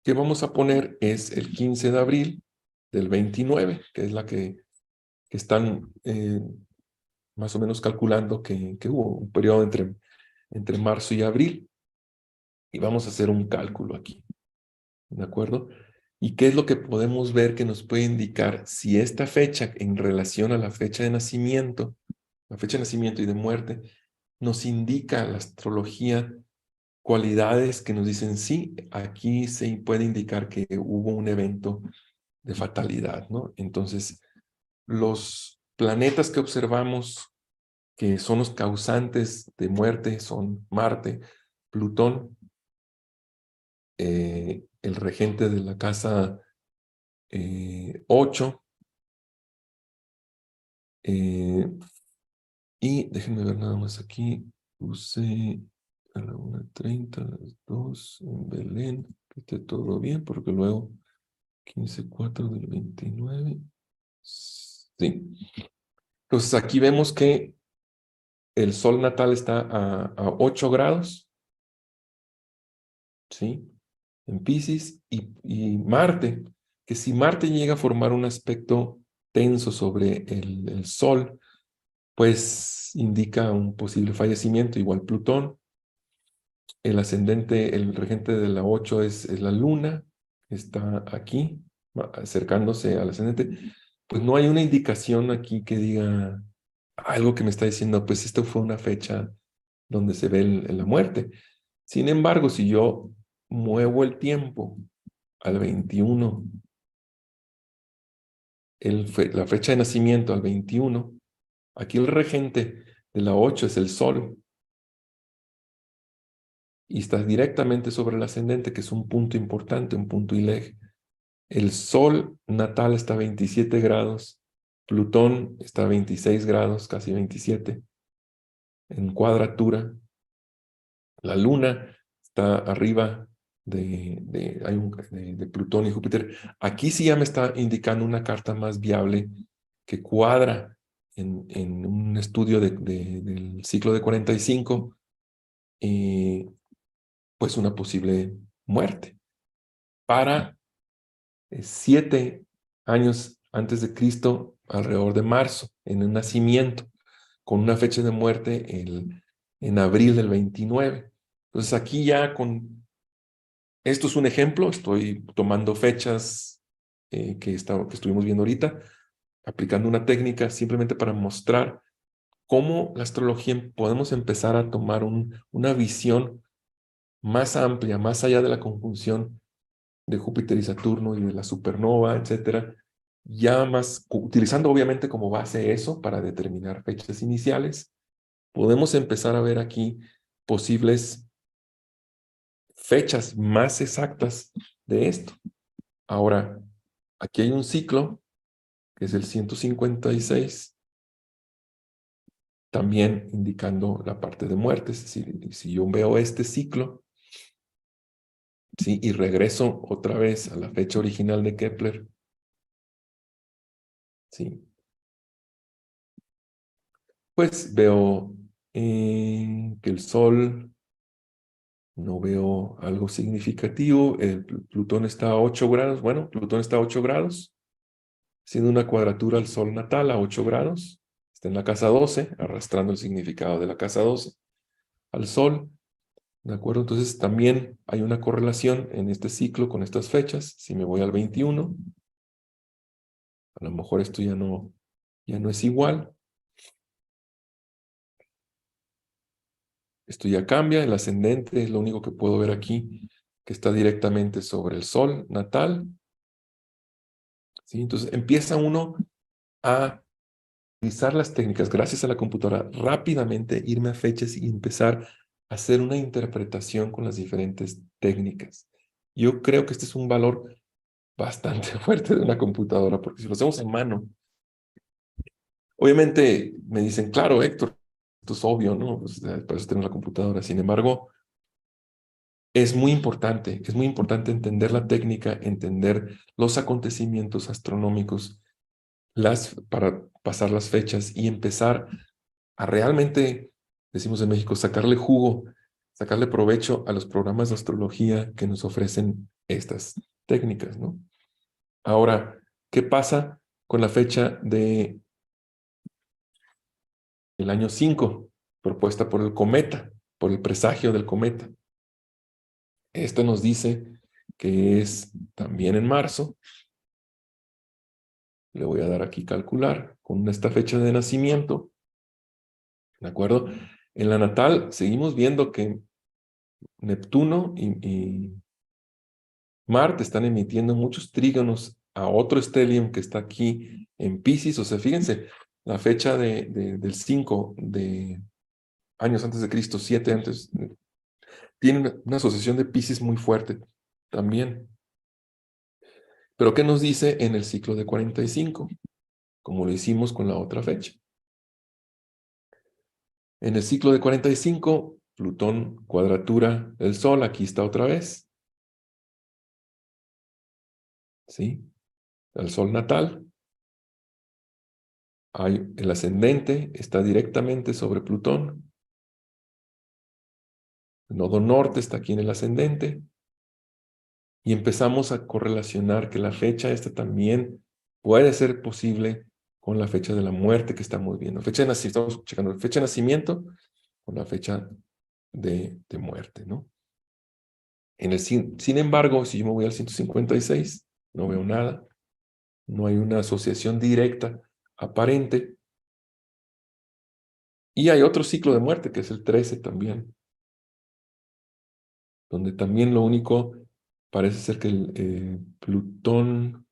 que vamos a poner es el 15 de abril del 29, que es la que están más o menos calculando que hubo un periodo entre marzo y abril. Y vamos a hacer un cálculo aquí, ¿de acuerdo? ¿Y qué es lo que podemos ver que nos puede indicar si esta fecha en relación a la fecha de nacimiento y de muerte nos indica la astrología cualidades que nos dicen, sí, aquí se puede indicar que hubo un evento de fatalidad, ¿no? Entonces, los planetas que observamos que son los causantes de muerte son Marte, Plutón, el regente de la casa 8, y déjenme ver nada más aquí, puse a la 1:30, a las 2 en Belén, que esté todo bien, porque luego 15:04 del 29. Sí. Entonces aquí vemos que el sol natal está a 8 grados, ¿sí? En Piscis, y Marte, que si Marte llega a formar un aspecto tenso sobre el sol, pues indica un posible fallecimiento. Igual Plutón, el ascendente, el regente de la 8 es la luna, está aquí, acercándose al ascendente. Pues no hay una indicación aquí que diga algo que me está diciendo, pues esto fue una fecha donde se ve la muerte. Sin embargo, si yo muevo el tiempo al 21, la fecha de nacimiento al 21, aquí el regente de la 8 es el Sol y está directamente sobre el ascendente, que es un punto importante, un punto ileg. El Sol natal está a 27 grados, Plutón está a 26 grados, casi 27, en cuadratura. La Luna está arriba de Plutón y Júpiter. Aquí sí ya me está indicando una carta más viable que cuadra en un estudio del ciclo de 45, pues una posible muerte. Para 7 años antes de Cristo, alrededor de marzo, en un nacimiento, con una fecha de muerte en abril del 29. Entonces aquí ya esto es un ejemplo, estoy tomando fechas que estuvimos viendo ahorita, aplicando una técnica simplemente para mostrar cómo la astrología podemos empezar a tomar una visión más amplia, más allá de la conjunción de Júpiter y Saturno y de la supernova, etcétera, ya más, utilizando obviamente como base eso para determinar fechas iniciales, podemos empezar a ver aquí posibles fechas más exactas de esto. Ahora, aquí hay un ciclo, que es el 156, también indicando la parte de muerte. Es decir, si yo veo este ciclo, ¿sí? Y regreso otra vez a la fecha original de Kepler, ¿sí? Pues veo que el Sol, no veo algo significativo. El Plutón está a 8 grados. Bueno, Plutón está a 8 grados, haciendo una cuadratura al Sol natal a 8 grados. Está en la casa 12, arrastrando el significado de la casa 12 al Sol. ¿De acuerdo? Entonces también hay una correlación en este ciclo con estas fechas. Si me voy al 21, a lo mejor esto ya no es igual. Esto ya cambia, el ascendente es lo único que puedo ver aquí, que está directamente sobre el Sol natal. ¿Sí? Entonces empieza uno a utilizar las técnicas, gracias a la computadora, rápidamente irme a fechas y empezar a hacer una interpretación con las diferentes técnicas. Yo creo que este es un valor bastante fuerte de una computadora, porque si lo hacemos en mano, obviamente me dicen, claro, Héctor, esto es obvio, ¿no? Pues, para eso tenemos la computadora. Sin embargo, es muy importante entender la técnica, entender los acontecimientos astronómicos, para pasar las fechas y empezar a realmente, decimos en México, sacarle jugo, sacarle provecho a los programas de astrología que nos ofrecen estas técnicas, ¿no? Ahora, ¿qué pasa con la fecha del año 5, propuesta por el cometa, por el presagio del cometa? Esto nos dice que es también en marzo. Le voy a dar aquí calcular con esta fecha de nacimiento, ¿de acuerdo? En la natal seguimos viendo que Neptuno y Marte están emitiendo muchos trígonos a otro stellium que está aquí en Piscis. O sea, fíjense, la fecha del 5 de años antes de Cristo, 7 antes, tiene una asociación de Piscis muy fuerte también. Pero ¿qué nos dice en el ciclo de 45? Como lo hicimos con la otra fecha. En el ciclo de 45, Plutón cuadratura el Sol, aquí está otra vez. ¿Sí? El Sol natal. El ascendente está directamente sobre Plutón. El nodo norte está aquí en el ascendente. Y empezamos a correlacionar que la fecha esta también puede ser posible con la fecha de la muerte que estamos viendo. Fecha de nacimiento, estamos checando la fecha de nacimiento con la fecha de muerte, ¿no? Sin embargo, si yo me voy al 156, no veo nada. No hay una asociación directa aparente. Y hay otro ciclo de muerte, que es el 13 también, donde también lo único parece ser que el Plutón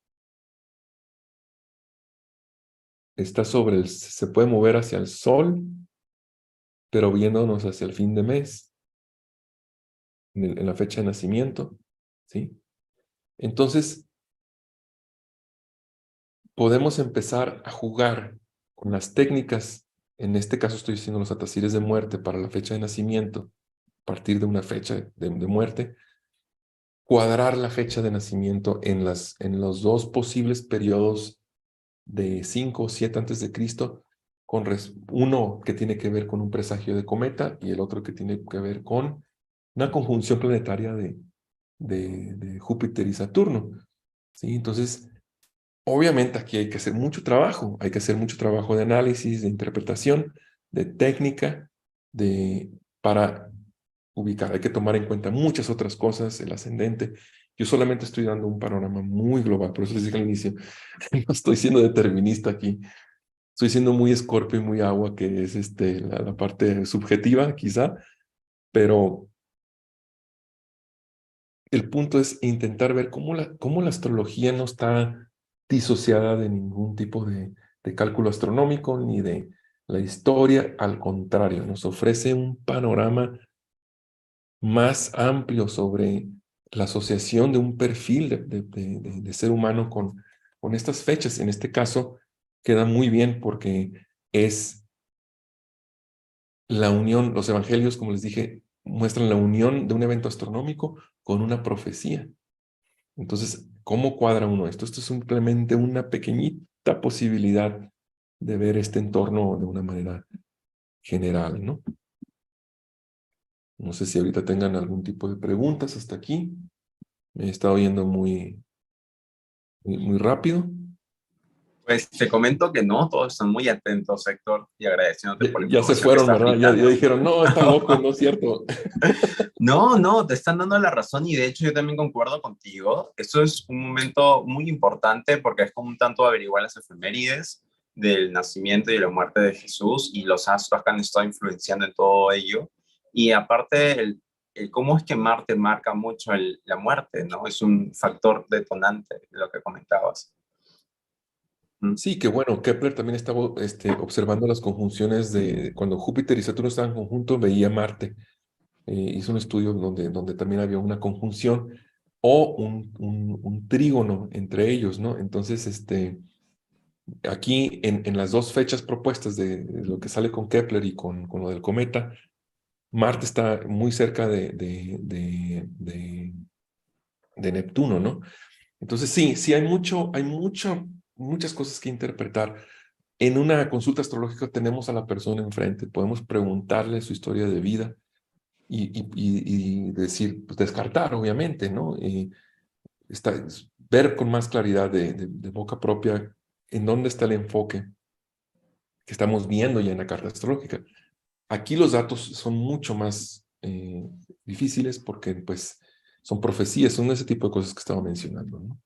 está se puede mover hacia el Sol, pero viéndonos hacia el fin de mes, en la fecha de nacimiento, ¿sí? Entonces, podemos empezar a jugar con las técnicas. En este caso estoy diciendo los atasires de muerte para la fecha de nacimiento, a partir de una fecha de muerte, cuadrar la fecha de nacimiento en los dos posibles periodos de 5 o 7 antes de Cristo, uno que tiene que ver con un presagio de cometa y el otro que tiene que ver con una conjunción planetaria de Júpiter y Saturno. ¿Sí? Entonces, obviamente aquí hay que hacer mucho trabajo, hay que hacer mucho trabajo de análisis, de interpretación, de técnica, para ubicar. Hay que tomar en cuenta muchas otras cosas, el ascendente. Yo solamente estoy dando un panorama muy global, por eso les dije al inicio, no estoy siendo determinista aquí, estoy siendo muy escorpio y muy agua, que es la parte subjetiva quizá, pero el punto es intentar ver cómo la astrología no está disociada de ningún tipo de cálculo astronómico ni de la historia. Al contrario, nos ofrece un panorama más amplio sobre la asociación de un perfil de ser humano con estas fechas. En este caso, queda muy bien porque es la unión. Los evangelios, como les dije, muestran la unión de un evento astronómico con una profecía. Entonces, ¿cómo cuadra uno esto? Esto es simplemente una pequeñita posibilidad de ver este entorno de una manera general, ¿no? No sé si ahorita tengan algún tipo de preguntas hasta aquí. Me he estado yendo muy rápido. Pues te comento que no, todos están muy atentos, Héctor, y agradeciéndote por la Ya se información que fueron, estás ¿verdad? Ya brindando. dijeron, no, está loco, no es cierto. No, no, te están dando la razón y de hecho yo también concuerdo contigo. Eso es un momento muy importante porque es como un tanto averiguar las efemérides del nacimiento y de la muerte de Jesús y los astros que han estado influenciando en todo ello. Y aparte, el cómo es que Marte marca mucho la muerte, ¿no? Es un factor detonante de lo que comentabas. Mm. Sí, que bueno, Kepler también estaba observando las conjunciones de cuando Júpiter y Saturno estaban conjuntos, veía Marte. Hizo un estudio donde también había una conjunción o un trígono entre ellos, ¿no? Entonces, aquí en las dos fechas propuestas de lo que sale con Kepler y con lo del cometa, Marte está muy cerca de Neptuno, ¿no? Entonces, sí, muchas cosas que interpretar. En una consulta astrológica tenemos a la persona enfrente, podemos preguntarle su historia de vida y decir, pues descartar, obviamente, ¿no? Ver con más claridad de boca propia en dónde está el enfoque que estamos viendo ya en la carta astrológica. Aquí los datos son mucho más difíciles porque, pues, son profecías, son ese tipo de cosas que estaba mencionando, ¿no?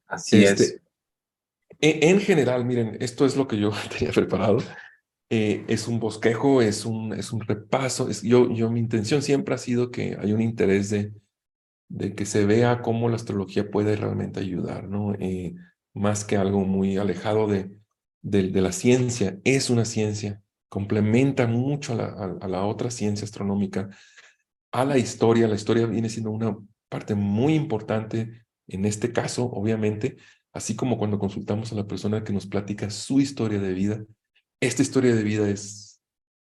Así es. Este, en general, miren, esto es lo que yo tenía preparado. Es un bosquejo, es un repaso. Mi intención siempre ha sido que hay un interés de que se vea cómo la astrología puede realmente ayudar, ¿no? Más que algo muy alejado de la ciencia, es una ciencia, complementa mucho a la otra ciencia astronómica, a la historia. La historia viene siendo una parte muy importante en este caso, obviamente, así como cuando consultamos a la persona que nos platica su historia de vida. Esta historia de vida es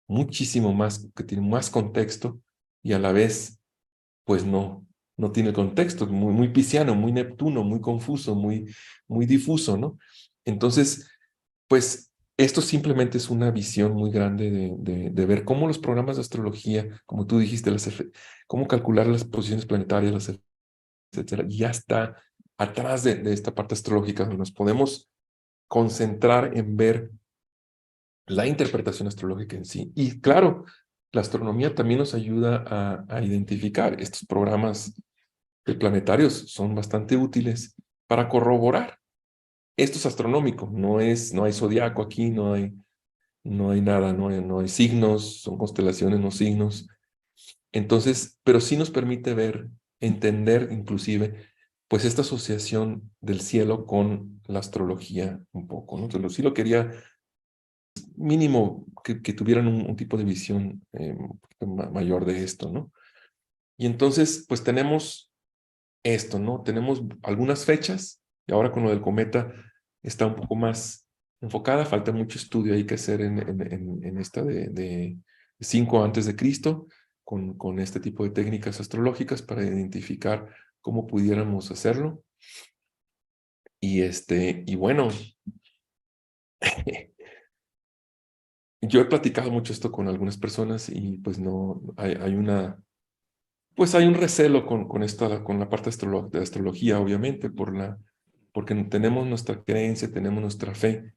muchísimo más, que tiene más contexto y a la vez pues no tiene contexto, muy pisciano, muy Neptuno, muy confuso, muy difuso, ¿no? Entonces, pues esto simplemente es una visión muy grande de ver cómo los programas de astrología, como tú dijiste, cómo calcular las posiciones planetarias, etcétera, ya está atrás de esta parte astrológica, donde nos podemos concentrar en ver la interpretación astrológica en sí. Y claro, la astronomía también nos ayuda a identificar estos programas planetarios, son bastante útiles para corroborar. Esto es astronómico, no hay zodiaco aquí, no hay nada, no hay signos, son constelaciones, no signos. Entonces, pero sí nos permite ver, entender inclusive, pues esta asociación del cielo con la astrología un poco, ¿no? Entonces, sí lo quería mínimo que tuvieran un tipo de visión un poquito mayor de esto, ¿no? Y entonces, pues tenemos esto, ¿no? Tenemos algunas fechas y ahora con lo del cometa está un poco más enfocada, falta mucho estudio ahí que hacer en esta de 5 antes de Cristo, con este tipo de técnicas astrológicas para identificar cómo pudiéramos hacerlo. Y bueno, yo he platicado mucho esto con algunas personas y pues no, pues hay un recelo con la parte de astrología, obviamente, porque tenemos nuestra creencia, tenemos nuestra fe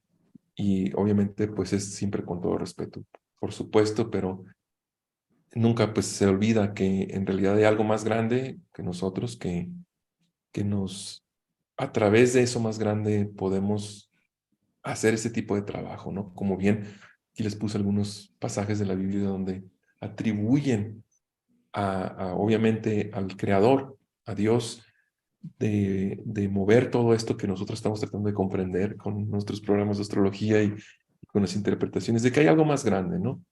y obviamente pues es siempre con todo respeto, por supuesto, pero nunca pues se olvida que en realidad hay algo más grande que nosotros, que a través de eso más grande podemos hacer ese tipo de trabajo, ¿no? Como bien, aquí les puse algunos pasajes de la Biblia donde atribuyen obviamente al Creador, a Dios, de mover todo esto que nosotros estamos tratando de comprender con nuestros programas de astrología y con las interpretaciones, de que hay algo más grande, ¿no?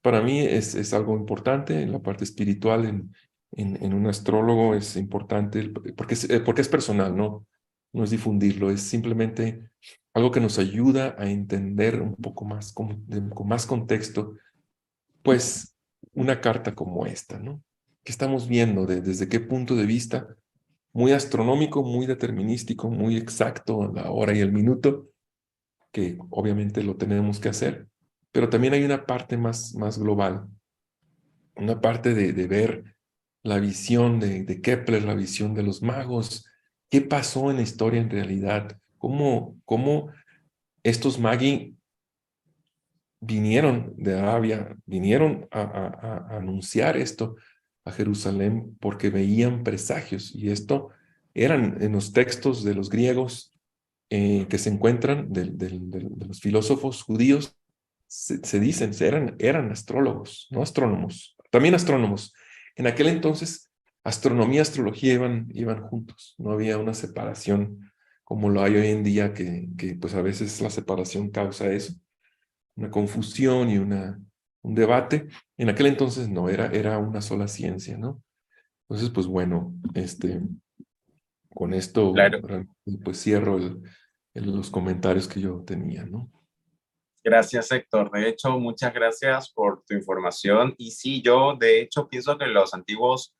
Para mí es algo importante en la parte espiritual, en un astrólogo es importante, porque es personal, ¿no? No es difundirlo, es simplemente algo que nos ayuda a entender un poco más, con más contexto, pues una carta como esta, ¿no? ¿Qué estamos viendo? ¿Desde qué punto de vista? Muy astronómico, muy determinístico, muy exacto a la hora y el minuto, que obviamente lo tenemos que hacer, pero también hay una parte más global, una parte de ver la visión de Kepler, la visión de los magos, qué pasó en la historia en realidad, cómo estos magi vinieron de Arabia, vinieron a anunciar esto a Jerusalén porque veían presagios y esto eran en los textos de los griegos que se encuentran de los filósofos judíos, se dicen, eran astrólogos, no astrónomos, también astrónomos. En aquel entonces, astronomía y astrología iban juntos, no había una separación como lo hay hoy en día, que pues a veces la separación causa eso, una confusión y un debate. En aquel entonces no, era una sola ciencia, ¿no? Entonces, pues bueno, con esto Claro. pues cierro los comentarios que yo tenía, ¿no? Gracias, Héctor. De hecho, muchas gracias por tu información. Y sí, yo de hecho pienso que los antiguos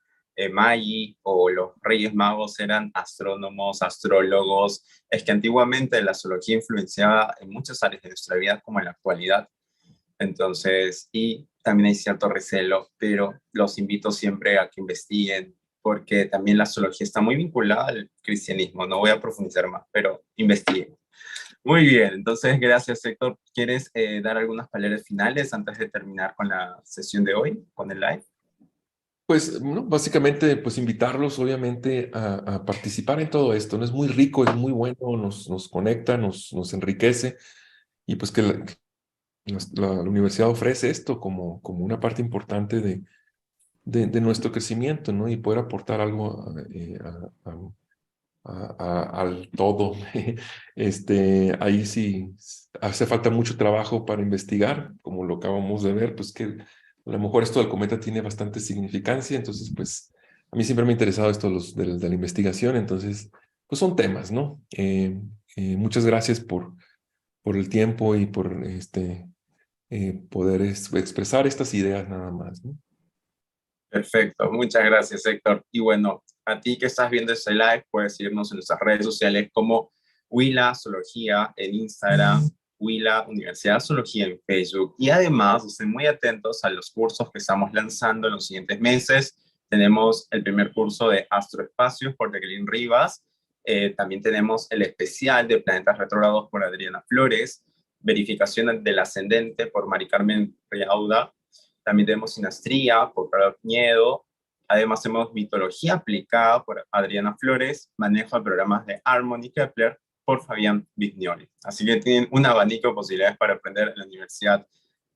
Magi o los Reyes Magos eran astrónomos, astrólogos. Es que antiguamente la astrología influenciaba en muchas áreas de nuestra vida, como en la actualidad. Entonces, y también hay cierto recelo, pero los invito siempre a que investiguen, porque también la astrología está muy vinculada al cristianismo. No voy a profundizar más, pero investiguen. Muy bien, entonces gracias, Héctor. ¿Quieres dar algunas palabras finales antes de terminar con la sesión de hoy, con el live? Pues no, básicamente, pues invitarlos obviamente a participar en todo esto, ¿no? Es muy rico, es muy bueno, nos conecta, nos enriquece y pues que la universidad ofrece esto como una parte importante de nuestro crecimiento, ¿no? Y poder aportar algo al todo. Ahí sí hace falta mucho trabajo para investigar, como lo acabamos de ver, pues que a lo mejor esto del cometa tiene bastante significancia, entonces pues a mí siempre me ha interesado esto de la investigación, entonces pues son temas, ¿no? Muchas gracias por el tiempo y por poder expresar estas ideas nada más, ¿no? Perfecto, muchas gracias, Héctor. Y bueno, a ti que estás viendo este live, puedes seguirnos en nuestras redes sociales como Huila Zoología en Instagram, Huila Universidad Zoología en Facebook. Y además, estén muy atentos a los cursos que estamos lanzando en los siguientes meses. Tenemos el primer curso de Astroespacios por Jacqueline Rivas. También tenemos el especial de Planetas Retrógrados por Adriana Flores. Verificación del ascendente por Mari Carmen Riauda. También tenemos Sinastría por Carlos Piñedo. Además tenemos Mitología aplicada por Adriana Flores, manejo de programas de Harmony Kepler por Fabián Vignoli. Así que tienen un abanico de posibilidades para aprender en la Universidad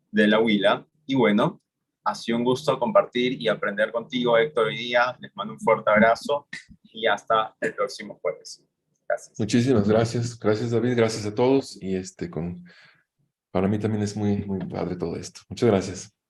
de la Huila. Y bueno, ha sido un gusto compartir y aprender contigo, Héctor, hoy día. Les mando un fuerte abrazo y hasta el próximo jueves. Gracias. Muchísimas gracias. Gracias, David. Gracias a todos. Y para mí también es muy, muy padre todo esto. Muchas gracias.